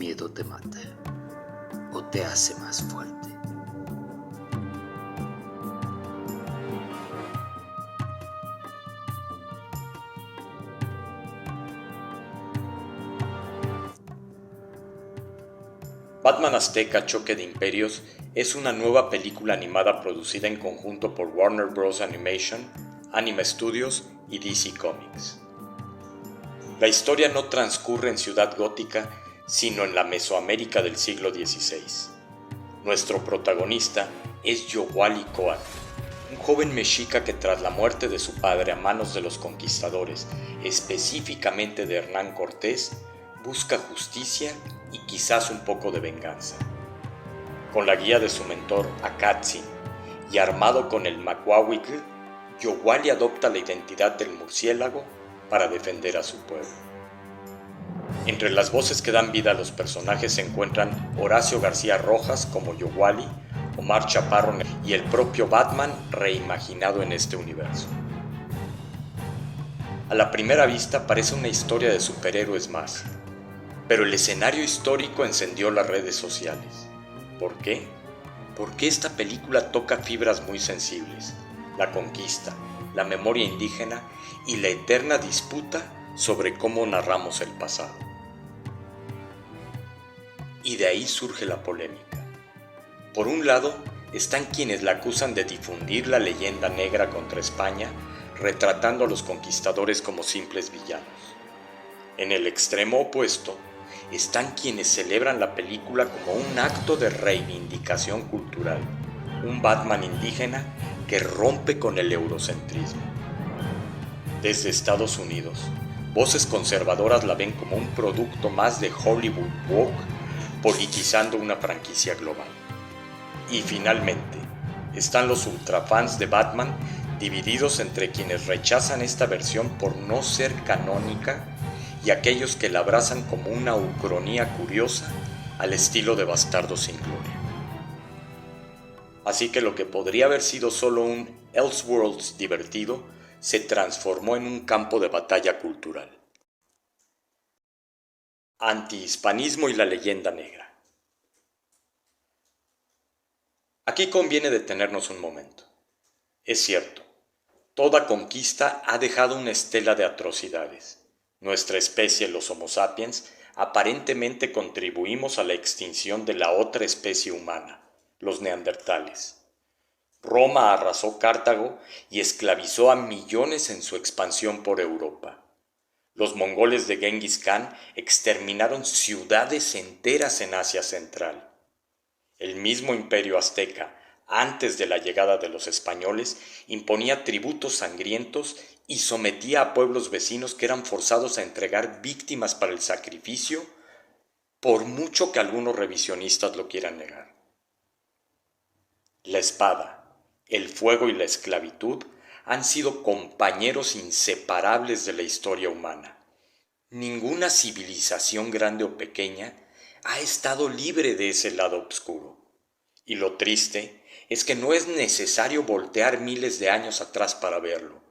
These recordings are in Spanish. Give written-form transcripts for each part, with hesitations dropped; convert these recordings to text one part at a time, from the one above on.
miedo te mata o te hace más fuerte. Batman Azteca Choque de Imperios es una nueva película animada producida en conjunto por Warner Bros. Animation, Anime Studios y DC Comics. La historia no transcurre en Ciudad Gótica, sino en la Mesoamérica del siglo XVI. Nuestro protagonista es Yowali Coatl, un joven mexica que tras la muerte de su padre a manos de los conquistadores, específicamente de Hernán Cortés, busca justicia y quizás un poco de venganza. Con la guía de su mentor Acatzin y armado con el Macuahuitl, Yowali adopta la identidad del murciélago para defender a su pueblo. Entre las voces que dan vida a los personajes se encuentran Horacio García Rojas como Yowali, Omar Chaparro y el propio Batman reimaginado en este universo. A la primera vista parece una historia de superhéroes más, pero el escenario histórico encendió las redes sociales. ¿Por qué? Porque esta película toca fibras muy sensibles: la conquista, la memoria indígena y la eterna disputa sobre cómo narramos el pasado. Y de ahí surge la polémica. Por un lado, están quienes la acusan de difundir la leyenda negra contra España, retratando a los conquistadores como simples villanos. En el extremo opuesto, están quienes celebran la película como un acto de reivindicación cultural, un Batman indígena que rompe con el eurocentrismo. Desde Estados Unidos, voces conservadoras la ven como un producto más de Hollywood woke, politizando una franquicia global. Y finalmente, están los ultrafans de Batman divididos entre quienes rechazan esta versión por no ser canónica y aquellos que la abrazan como una ucronía curiosa al estilo de Bastardo sin Gloria. Así que lo que podría haber sido solo un Elseworlds divertido se transformó en un campo de batalla cultural. Antihispanismo y la leyenda negra. Aquí conviene detenernos un momento. Es cierto, toda conquista ha dejado una estela de atrocidades. Nuestra especie, los Homo sapiens, aparentemente contribuimos a la extinción de la otra especie humana, los neandertales. Roma arrasó Cartago y esclavizó a millones en su expansión por Europa. Los mongoles de Genghis Khan exterminaron ciudades enteras en Asia Central. El mismo imperio azteca, antes de la llegada de los españoles, imponía tributos sangrientos y sometía a pueblos vecinos que eran forzados a entregar víctimas para el sacrificio, por mucho que algunos revisionistas lo quieran negar. La espada, el fuego y la esclavitud han sido compañeros inseparables de la historia humana. Ninguna civilización grande o pequeña ha estado libre de ese lado oscuro. Y lo triste es que no es necesario voltear miles de años atrás para verlo.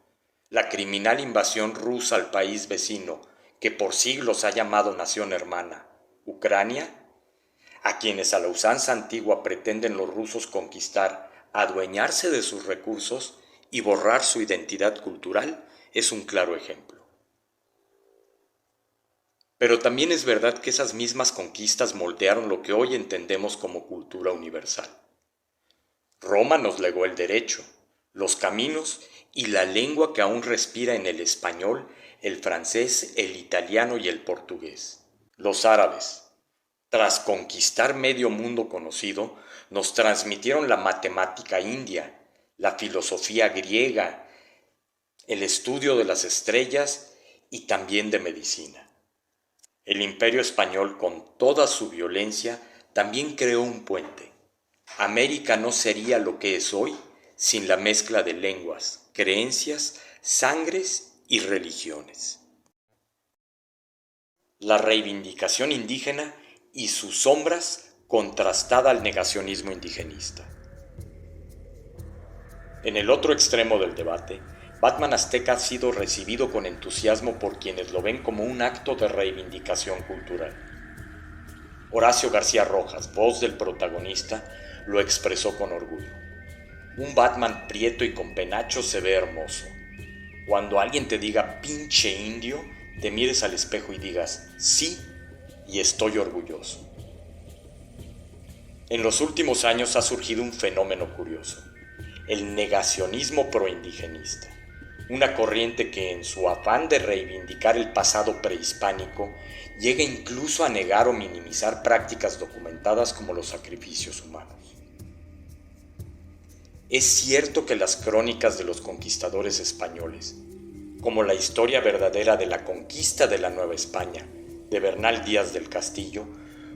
La criminal invasión rusa al país vecino, que por siglos ha llamado nación hermana, Ucrania, a quienes a la usanza antigua pretenden los rusos conquistar, adueñarse de sus recursos y borrar su identidad cultural, es un claro ejemplo. Pero también es verdad que esas mismas conquistas moldearon lo que hoy entendemos como cultura universal. Roma nos legó el derecho, los caminos y la lengua que aún respira en el español, el francés, el italiano y el portugués. Los árabes, tras conquistar medio mundo conocido, nos transmitieron la matemática india, la filosofía griega, el estudio de las estrellas y también de medicina. El Imperio Español, con toda su violencia, también creó un puente. América no sería lo que es hoy sin la mezcla de lenguas, creencias, sangres y religiones. La reivindicación indígena y sus sombras contrastada al negacionismo indigenista. En el otro extremo del debate, Batman Azteca ha sido recibido con entusiasmo por quienes lo ven como un acto de reivindicación cultural. Horacio García Rojas, voz del protagonista, lo expresó con orgullo. Un Batman prieto y con penacho se ve hermoso. Cuando alguien te diga pinche indio, te mires al espejo y digas sí, y estoy orgulloso. En los últimos años ha surgido un fenómeno curioso, el negacionismo proindigenista, una corriente que en su afán de reivindicar el pasado prehispánico llega incluso a negar o minimizar prácticas documentadas como los sacrificios humanos. Es cierto que las crónicas de los conquistadores españoles, como la historia verdadera de la conquista de la Nueva España, de Bernal Díaz del Castillo,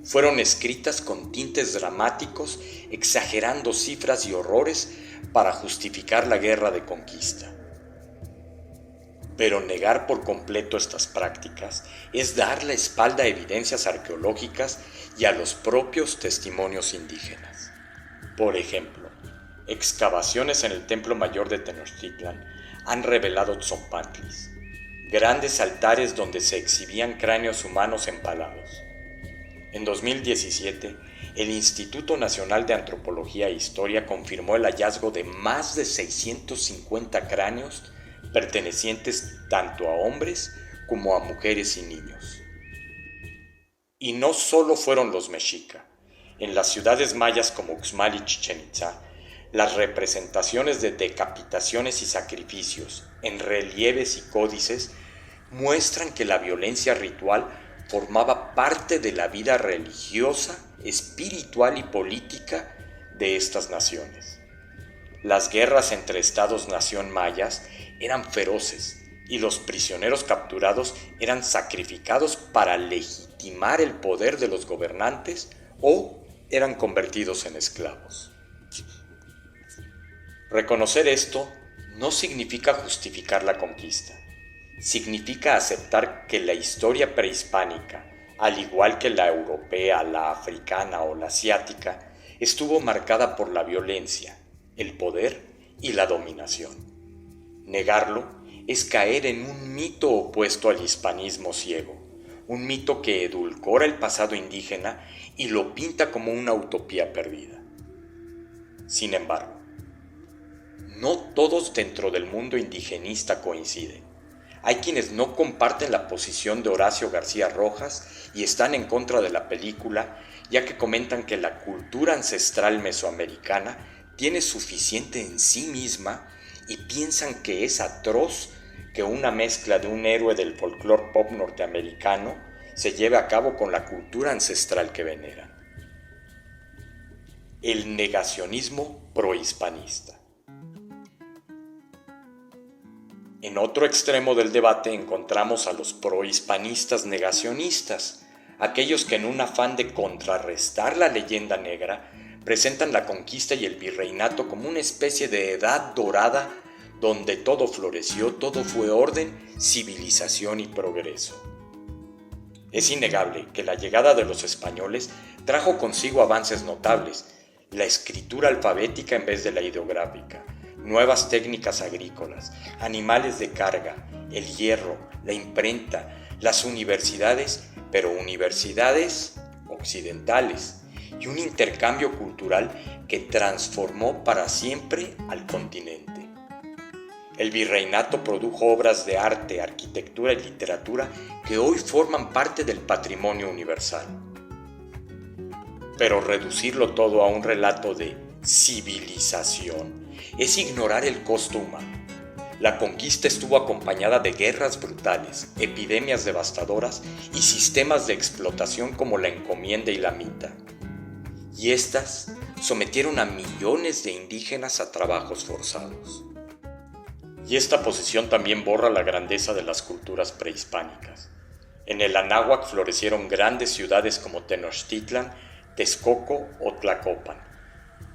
fueron escritas con tintes dramáticos, exagerando cifras y horrores para justificar la guerra de conquista. Pero negar por completo estas prácticas es dar la espalda a evidencias arqueológicas y a los propios testimonios indígenas. Por ejemplo, excavaciones en el Templo Mayor de Tenochtitlan han revelado tzompantlis, grandes altares donde se exhibían cráneos humanos empalados. En 2017, el Instituto Nacional de Antropología e Historia confirmó el hallazgo de más de 650 cráneos pertenecientes tanto a hombres como a mujeres y niños. Y no solo fueron los mexica. En las ciudades mayas como Uxmal y Chichén Itzá, las representaciones de decapitaciones y sacrificios en relieves y códices muestran que la violencia ritual formaba parte de la vida religiosa, espiritual y política de estas naciones. Las guerras entre estados-nación mayas eran feroces y los prisioneros capturados eran sacrificados para legitimar el poder de los gobernantes o eran convertidos en esclavos. Reconocer esto no significa justificar la conquista. Significa aceptar que la historia prehispánica, al igual que la europea, la africana o la asiática, estuvo marcada por la violencia, el poder y la dominación. Negarlo es caer en un mito opuesto al hispanismo ciego, un mito que edulcora el pasado indígena y lo pinta como una utopía perdida. Sin embargo, no todos dentro del mundo indigenista coinciden. Hay quienes no comparten la posición de Horacio García Rojas y están en contra de la película, ya que comentan que la cultura ancestral mesoamericana tiene suficiente en sí misma y piensan que es atroz que una mezcla de un héroe del folclore pop norteamericano se lleve a cabo con la cultura ancestral que veneran. El negacionismo prohispanista. En otro extremo del debate encontramos a los prohispanistas negacionistas, aquellos que en un afán de contrarrestar la leyenda negra presentan la conquista y el virreinato como una especie de edad dorada donde todo floreció, todo fue orden, civilización y progreso. Es innegable que la llegada de los españoles trajo consigo avances notables, la escritura alfabética en vez de la ideográfica, nuevas técnicas agrícolas, animales de carga, el hierro, la imprenta, las universidades, pero universidades occidentales, y un intercambio cultural que transformó para siempre al continente. El virreinato produjo obras de arte, arquitectura y literatura que hoy forman parte del patrimonio universal. Pero reducirlo todo a un relato de civilización es ignorar el costo humano. La conquista estuvo acompañada de guerras brutales, epidemias devastadoras y sistemas de explotación como la encomienda y la mita. Y estas sometieron a millones de indígenas a trabajos forzados. Y esta posición también borra la grandeza de las culturas prehispánicas. En el Anáhuac florecieron grandes ciudades como Tenochtitlan, Texcoco o Tlacopan,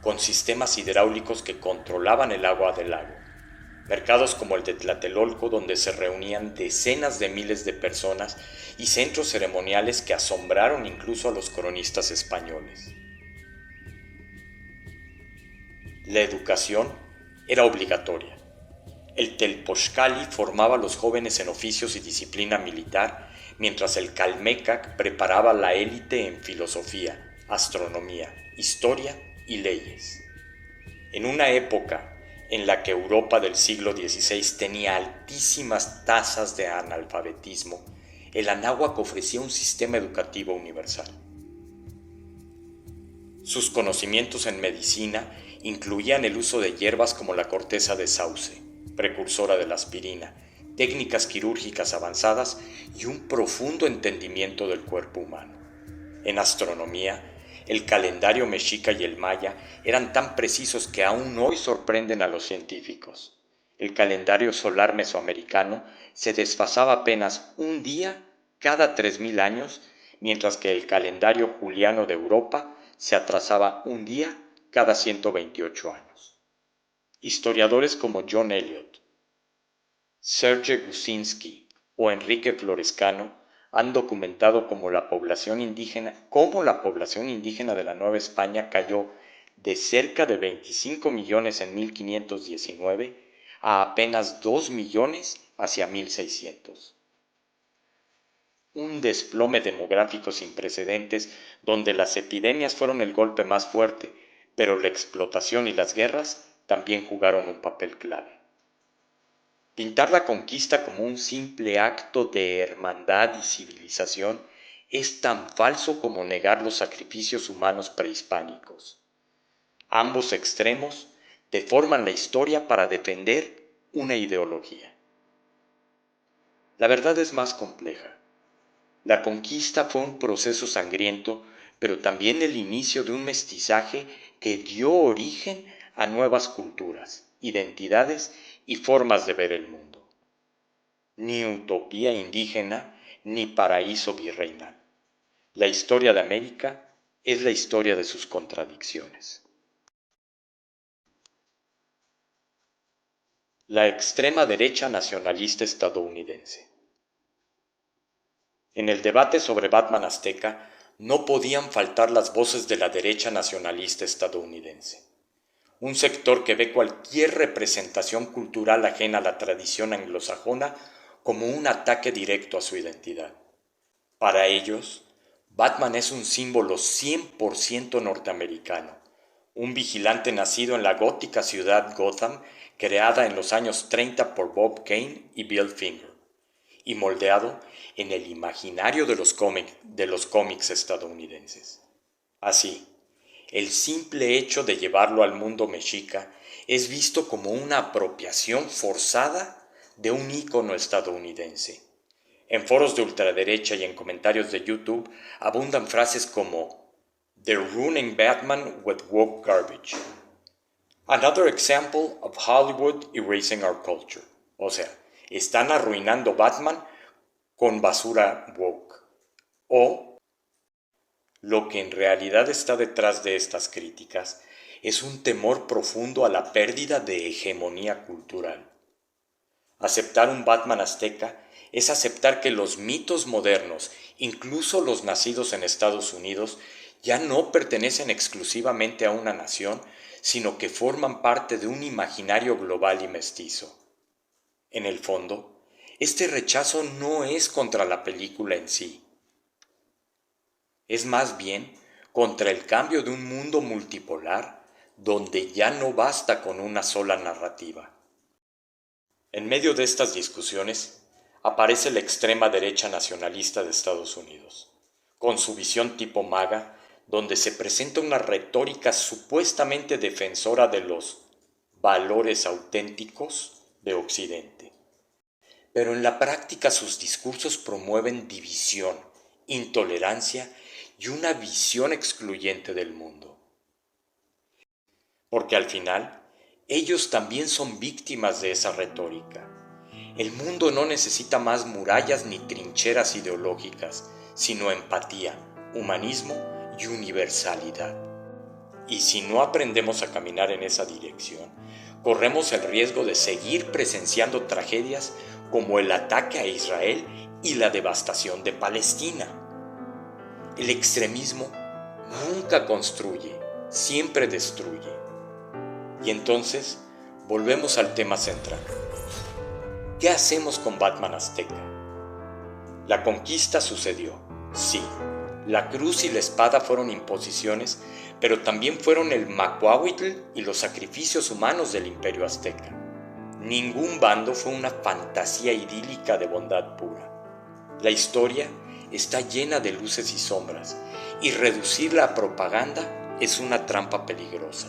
con sistemas hidráulicos que controlaban el agua del lago. Mercados como el de Tlatelolco, donde se reunían decenas de miles de personas, y centros ceremoniales que asombraron incluso a los cronistas españoles. La educación era obligatoria. El Telpochcali formaba a los jóvenes en oficios y disciplina militar, mientras el Calmecac preparaba la élite en filosofía, astronomía, historia y leyes. En una época en la que Europa del siglo XVI tenía altísimas tasas de analfabetismo, el Anáhuac ofrecía un sistema educativo universal. Sus conocimientos en medicina incluían el uso de hierbas como la corteza de sauce, precursora de la aspirina, técnicas quirúrgicas avanzadas y un profundo entendimiento del cuerpo humano. En astronomía, el calendario mexica y el maya eran tan precisos que aún hoy sorprenden a los científicos. El calendario solar mesoamericano se desfasaba apenas un día cada 3000 años, mientras que el calendario juliano de Europa se atrasaba un día cada 128 años. Historiadores como John Eliot, Serge Gusinski o Enrique Florescano han documentado cómo la población indígena de la Nueva España cayó de cerca de 25 millones en 1519 a apenas 2 millones hacia 1600. Un desplome demográfico sin precedentes donde las epidemias fueron el golpe más fuerte, pero la explotación y las guerras también jugaron un papel clave. Pintar la conquista como un simple acto de hermandad y civilización es tan falso como negar los sacrificios humanos prehispánicos. Ambos extremos deforman la historia para defender una ideología. La verdad es más compleja. La conquista fue un proceso sangriento, pero también el inicio de un mestizaje que dio origen a nuevas culturas, identidades y formas de ver el mundo. Ni utopía indígena, ni paraíso virreinal. La historia de América es la historia de sus contradicciones. La extrema derecha nacionalista estadounidense. En el debate sobre Batman Azteca no podían faltar las voces de la derecha nacionalista estadounidense, un sector que ve cualquier representación cultural ajena a la tradición anglosajona como un ataque directo a su identidad. Para ellos, Batman es un símbolo 100% norteamericano, un vigilante nacido en la gótica ciudad Gotham, creada en los años 30 por Bob Kane y Bill Finger, y moldeado en el imaginario de los cómics estadounidenses. Así, el simple hecho de llevarlo al mundo mexica es visto como una apropiación forzada de un ícono estadounidense. En foros de ultraderecha y en comentarios de YouTube abundan frases como "They're ruining Batman with woke garbage. Another example of Hollywood erasing our culture." O sea, están arruinando Batman con basura woke. O, lo que en realidad está detrás de estas críticas es un temor profundo a la pérdida de hegemonía cultural. Aceptar un Batman azteca es aceptar que los mitos modernos, incluso los nacidos en Estados Unidos, ya no pertenecen exclusivamente a una nación, sino que forman parte de un imaginario global y mestizo. En el fondo, este rechazo no es contra la película en sí. Es más bien contra el cambio de un mundo multipolar donde ya no basta con una sola narrativa. En medio de estas discusiones aparece la extrema derecha nacionalista de Estados Unidos, con su visión tipo MAGA, donde se presenta una retórica supuestamente defensora de los valores auténticos de Occidente. Pero en la práctica sus discursos promueven división, intolerancia y una visión excluyente del mundo. Porque al final, ellos también son víctimas de esa retórica. El mundo no necesita más murallas ni trincheras ideológicas, sino empatía, humanismo y universalidad. Y si no aprendemos a caminar en esa dirección, corremos el riesgo de seguir presenciando tragedias como el ataque a Israel y la devastación de Palestina. El extremismo nunca construye, siempre destruye. Y entonces volvemos al tema central. ¿Qué hacemos con Batman Azteca? La conquista sucedió, sí. La cruz y la espada fueron imposiciones, pero también fueron el macuahuitl y los sacrificios humanos del imperio azteca. Ningún bando fue una fantasía idílica de bondad pura. La historia está llena de luces y sombras, y reducirla a propaganda es una trampa peligrosa.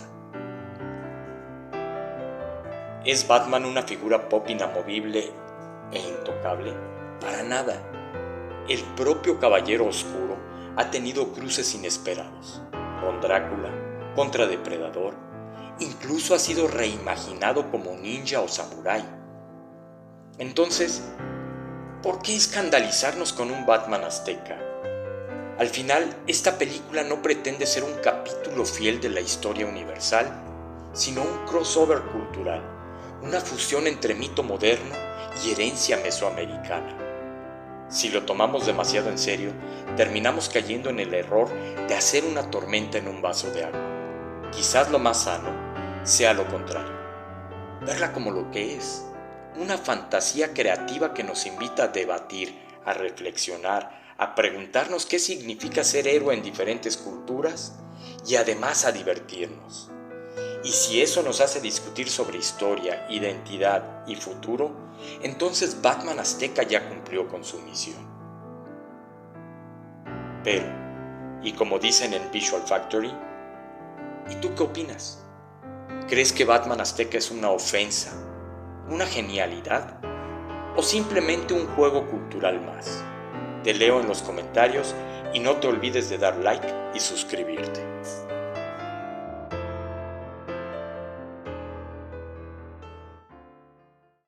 ¿Es Batman una figura pop inamovible e intocable? Para nada. El propio Caballero Oscuro ha tenido cruces inesperados. Con Drácula, contra Depredador, incluso ha sido reimaginado como ninja o samurái. Entonces, ¿por qué escandalizarnos con un Batman azteca? Al final, esta película no pretende ser un capítulo fiel de la historia universal, sino un crossover cultural, una fusión entre mito moderno y herencia mesoamericana. Si lo tomamos demasiado en serio, terminamos cayendo en el error de hacer una tormenta en un vaso de agua. Quizás lo más sano sea lo contrario, verla como lo que es, una fantasía creativa que nos invita a debatir, a reflexionar, a preguntarnos qué significa ser héroe en diferentes culturas y además a divertirnos. Y si eso nos hace discutir sobre historia, identidad y futuro, entonces Batman Azteca ya cumplió con su misión. Pero, y como dicen en Visual Factory, ¿y tú qué opinas? ¿Crees que Batman Azteca es una ofensa, una genialidad o simplemente un juego cultural más? Te leo en los comentarios y no te olvides de dar like y suscribirte.